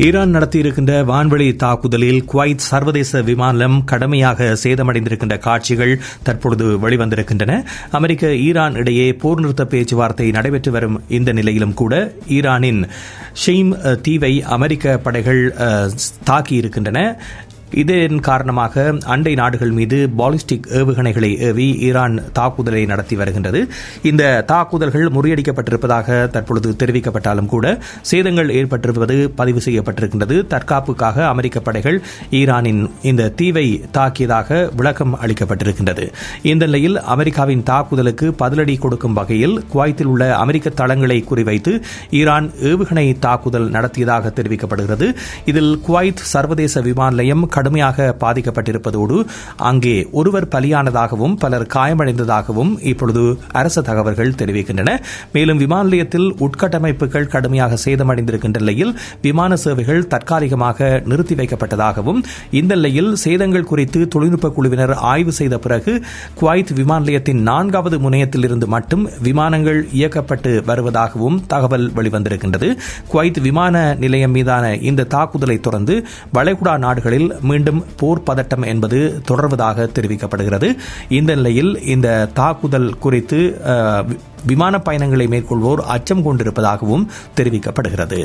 Iran நடத்தியிருக்கின்ற வான்வெளி தாக்குதலில் Kuwait சர்வதேச விமானம் கடுமையாக சேதமடைந்திருக்கின்ற காட்சிகள் தற்பொழுது வெளிவந்திருக்கின்றன. அமெரிக்க ஈரான் இடையே போர் நிறுத்த பேச்சுவார்த்தை நடைபெற்று வரும் இந்த நிலையிலும் கூட ஈரானின் ஷெய்ம் தீவை அமெரிக்க படைகள் தாக்கியிருக்கின்றன. இதன் காரணமாக அண்டை நாடுகள் மீது பாலிஸ்டிக் ஏவுகணைகளை ஏவி ஈரான் தாக்குதலை நடத்தி வருகின்றது. இந்த தாக்குதல்கள் முறியடிக்கப்பட்டிருப்பதாக தற்பொழுது தெரிவிக்கப்பட்டாலும் கூட சேதங்கள் ஏற்பட்டிருப்பது பதிவு செய்யப்பட்டிருக்கின்றது. தற்காப்புக்காக அமெரிக்க படைகள் ஈரானின் இந்த தீவை தாக்கியதாக விளக்கம் அளிக்கப்பட்டிருக்கின்றது. இந்த நிலையில் அமெரிக்காவின் தாக்குதலுக்கு பதிலடி கொடுக்கும் வகையில் குவைத்தில் உள்ள அமெரிக்க தளங்களை குறிவைத்து ஈரான் ஏவுகணை தாக்குதல் நடத்தியதாக தெரிவிக்கப்படுகிறது. இதில் குவைத் சர்வதேச விமான நிலையம் கடுமையாக பாதிக்கப்பட்டிருப்பதோடு அங்கே ஒருவர் பலியானதாகவும் பலர் காயமடைந்ததாகவும் இப்பொழுது அரசு தகவல்கள் தெரிவிக்கின்றன. மேலும் விமான நிலையத்தில் உட்கட்டமைப்புகள் கடுமையாக சேதமடைந்திருக்கின்ற நிலையில் விமான சேவைகள் தற்காலிகமாக நிறுத்தி வைக்கப்பட்டதாகவும் இந்த நிலையில் சேதங்கள் குறித்து தொழில்நுட்ப குழுவினர் ஆய்வு செய்த பிறகு குவைத் விமான நிலையத்தின் 4வது முனையத்தில் இருந்து மட்டும் விமானங்கள் இயக்கப்பட்டு வருவதாகவும் தகவல் வெளிவந்திருக்கின்றது. குவைத் விமான நிலையம் மீதான இந்த தாக்குதலை தொடர்ந்து வளைகுடா நாடுகளில் மீண்டும் போர் பதட்டம் என்பது தொடர்வதாக தெரிவிக்கப்படுகிறது. இந்த நிலையில் இந்த தாக்குதல் குறித்து விமான பயணங்களை மேற்கொள்வோர் அச்சம் கொண்டிருப்பதாகவும் தெரிவிக்கப்படுகிறது.